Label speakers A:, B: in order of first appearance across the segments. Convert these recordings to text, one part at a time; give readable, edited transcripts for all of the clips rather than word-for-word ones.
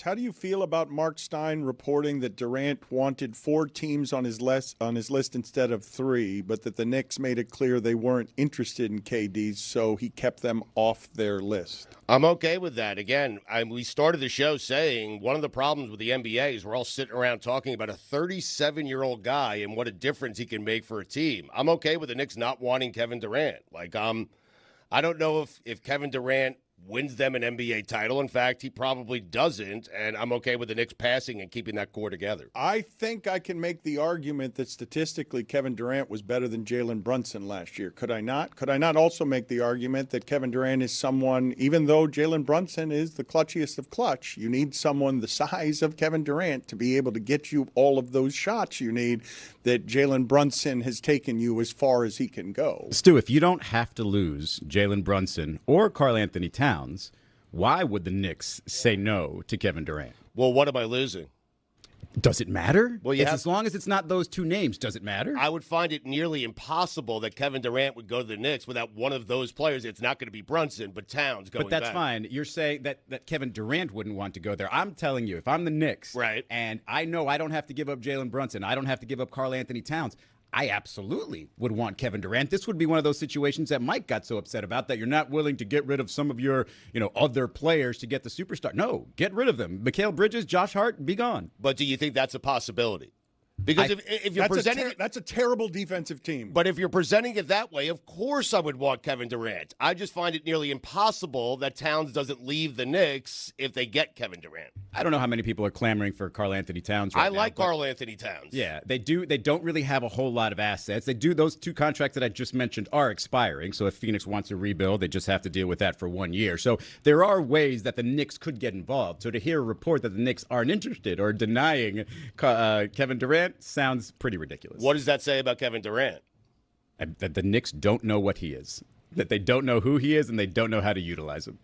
A: How do you feel about Mark Stein reporting that Durant wanted 4 teams on his list instead of 3, but that the Knicks made it clear they weren't interested in KD, so he kept them off their list?
B: I'm okay with that. Again, we started the show saying one of the problems with the NBA is we're all sitting around talking about a 37-year-old guy and what a difference he can make for a team. I'm okay with the Knicks not wanting Kevin Durant. I don't know if Kevin Durant wins them an NBA title. In fact, he probably doesn't, and I'm okay with the Knicks passing and keeping that core together.
A: I think I can make the argument that statistically Kevin Durant was better than Jalen Brunson last year. Could I not? Could I not also make the argument that Kevin Durant is someone, even though Jalen Brunson is the clutchiest of clutch, you need someone the size of Kevin Durant to be able to get you all of those shots you need, that Jalen Brunson has taken you as far as he can go.
C: Stu, if you don't have to lose Jalen Brunson or Karl-Anthony Towns, why would the Knicks say no to Kevin Durant?
B: Well, what am I losing?
C: Does it matter?
B: Well,
C: as long as it's not those 2 names, does it matter?
B: I would find it nearly impossible that Kevin Durant would go to the Knicks without one of those players. It's not going to be Brunson, but Towns going back.
C: But that's fine. You're saying that Kevin Durant wouldn't want to go there. I'm telling you, if I'm the Knicks,
B: right,
C: and I know I don't have to give up Jalen Brunson, I don't have to give up Karl-Anthony Towns, I absolutely would want Kevin Durant. This would be one of those situations that Mike got so upset about, that you're not willing to get rid of some of your, other players to get the superstar. No, get rid of them. Mikal Bridges, Josh Hart, be gone.
B: But do you think that's a possibility? Because if you're presenting
A: that's a terrible defensive team.
B: But if you're presenting it that way, of course I would want Kevin Durant. I just find it nearly impossible that Towns doesn't leave the Knicks if they get Kevin Durant.
C: I don't know how many people are clamoring for Karl-Anthony Towns right now.
B: I like Karl-Anthony Towns.
C: Yeah, they do. They don't really have a whole lot of assets. They do. Those 2 contracts that I just mentioned are expiring. So if Phoenix wants to rebuild, they just have to deal with that for 1 year. So there are ways that the Knicks could get involved. So to hear a report that the Knicks aren't interested or denying Kevin Durant sounds pretty ridiculous.
B: What does that say about Kevin Durant?
C: That the Knicks don't know what he is, that they don't know who he is, and they don't know how to utilize him.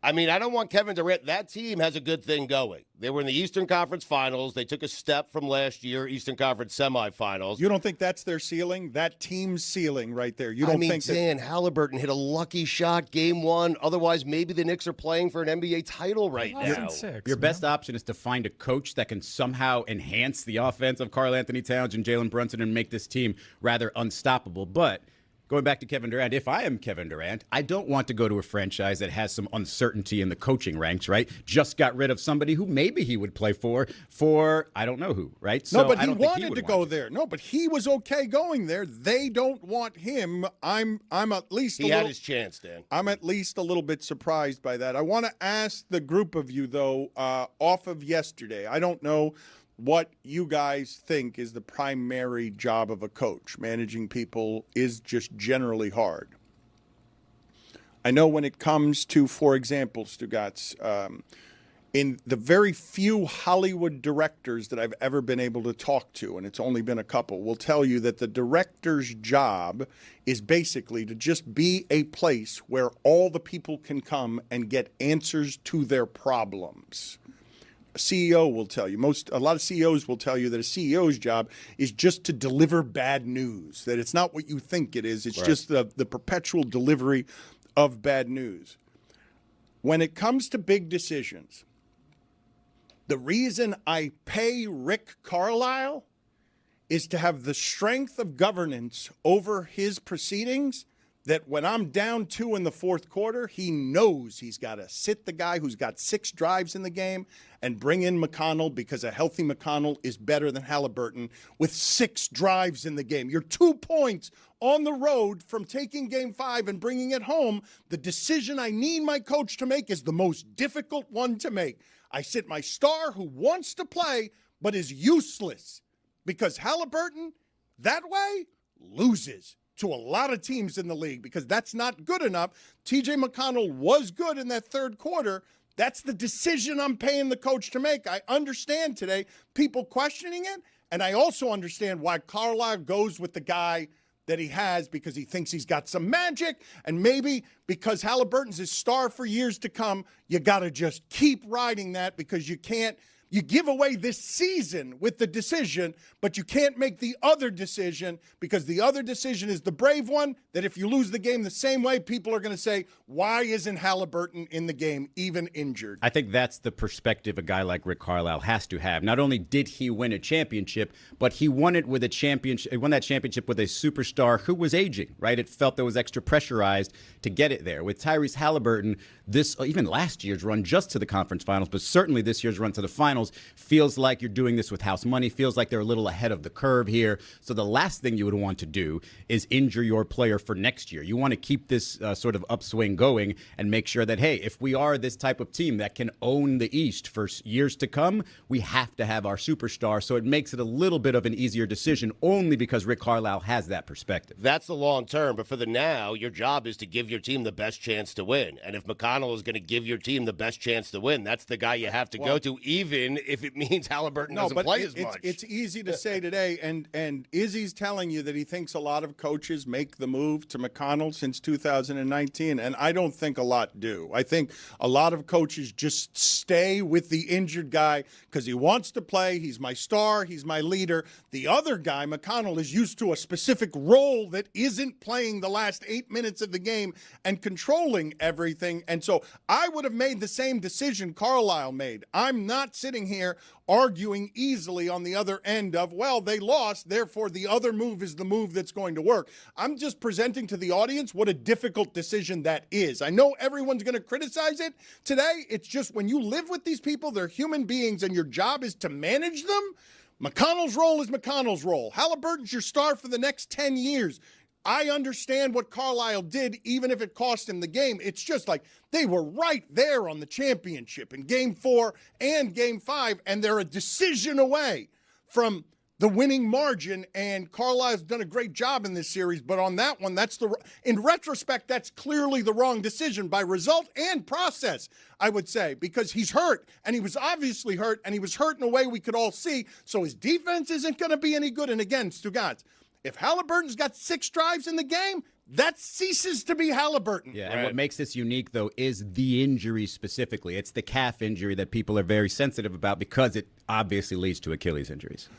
B: I mean, I don't want Kevin Durant. That team has a good thing going. They were in the Eastern Conference Finals. They took a step from last year, Eastern Conference semifinals.
A: You don't think that's their ceiling? That team's ceiling right there. You don't think
B: Dan Halliburton hit a lucky shot game 1. Otherwise, maybe the Knicks are playing for an NBA title right now.
C: Your best option is to find a coach that can somehow enhance the offense of Karl-Anthony Towns and Jalen Brunson and make this team rather unstoppable. But going back to Kevin Durant, if I am Kevin Durant, I don't want to go to a franchise that has some uncertainty in the coaching ranks, right? Just got rid of somebody who maybe he would play for I don't know who, right?
A: So no, but he wanted to go there. No, but he was okay going there. They don't want him. I'm at least
B: he had his chance, Dan.
A: I'm at least a little bit surprised by that. I want to ask the group of you, though, off of yesterday. I don't know what you guys think is the primary job of a coach. Managing people is just generally hard. I know when it comes to, for example, Stugotz, in the very few Hollywood directors that I've ever been able to talk to, and it's only been a couple, will tell you that the director's job is basically to just be a place where all the people can come and get answers to their problems. A CEO will tell you, a lot of CEOs will tell you that a CEO's job is just to deliver bad news, that it's not what you think it is. It's right. Just the perpetual delivery of bad news. When it comes to big decisions, the reason I pay Rick Carlisle is to have the strength of governance over his proceedings, that when I'm down 2 in the fourth quarter, he knows he's got to sit the guy who's got 6 drives in the game and bring in McConnell, because a healthy McConnell is better than Halliburton with 6 drives in the game. You're 2 points on the road from taking game 5 and bringing it home. The decision I need my coach to make is the most difficult one to make. I sit my star who wants to play but is useless, because Halliburton, that way, loses to a lot of teams in the league, because that's not good enough. TJ McConnell was good in that third quarter. That's the decision I'm paying the coach to make. I understand today people questioning it, and I also understand why Carlisle goes with the guy that he has, because he thinks he's got some magic, and maybe because Halliburton's his star for years to come, you got to just keep riding that, because you can't You give away this season with the decision, but you can't make the other decision because the other decision is the brave one, that if you lose the game the same way, people are going to say, why isn't Halliburton in the game, even injured?
C: I think that's the perspective a guy like Rick Carlisle has to have. Not only did he win a championship, but he won it with a championship. He won that championship with a superstar who was aging, right? It felt there was extra pressurized to get it there. With Tyrese Halliburton, this, even last year's run just to the conference finals, but certainly this year's run to the finals, feels like you're doing this with house money, feels like they're a little ahead of the curve here. So the last thing you would want to do is injure your player for next year. You want to keep this sort of upswing going and make sure that, hey, if we are this type of team that can own the East for years to come, we have to have our superstar. So it makes it a little bit of an easier decision only because Rick Carlisle has that perspective.
B: That's the long term, but for the now, your job is to give your team the best chance to win. And if McConnell is going to give your team the best chance to win, that's the guy you have to go to, even if it means Halliburton doesn't play as much.
A: It's easy to say today, and Izzy's telling you that he thinks a lot of coaches make the move to McConnell since 2019, and I don't think a lot do. I think a lot of coaches just stay with the injured guy because he wants to play. He's my star. He's my leader. The other guy, McConnell, is used to a specific role that isn't playing the last 8 minutes of the game and controlling everything. And so I would have made the same decision Carlisle made. I'm not sitting here arguing easily on the other end of, well, they lost, therefore the other move is the move that's going to work. I'm just presenting to the audience what a difficult decision that is. I know everyone's going to criticize it today. It's just when you live with these people, they're human beings, and your job is to manage them. McConnell's role is McConnell's role. Halliburton's your star for the next 10 years. I understand what Carlisle did, even if it cost him the game. It's just like they were right there on the championship in Game 4 and Game 5, and they're a decision away from the winning margin, and Carlisle's done a great job in this series, but on that one, in retrospect, that's clearly the wrong decision by result and process, I would say, because he's hurt, and he was obviously hurt, and he was hurt in a way we could all see, so his defense isn't going to be any good. And again, Stugotz, if Halliburton's got 6 drives in the game, that ceases to be Halliburton.
C: Yeah, and what makes this unique, though, is the injury specifically. It's the calf injury that people are very sensitive about because it obviously leads to Achilles injuries.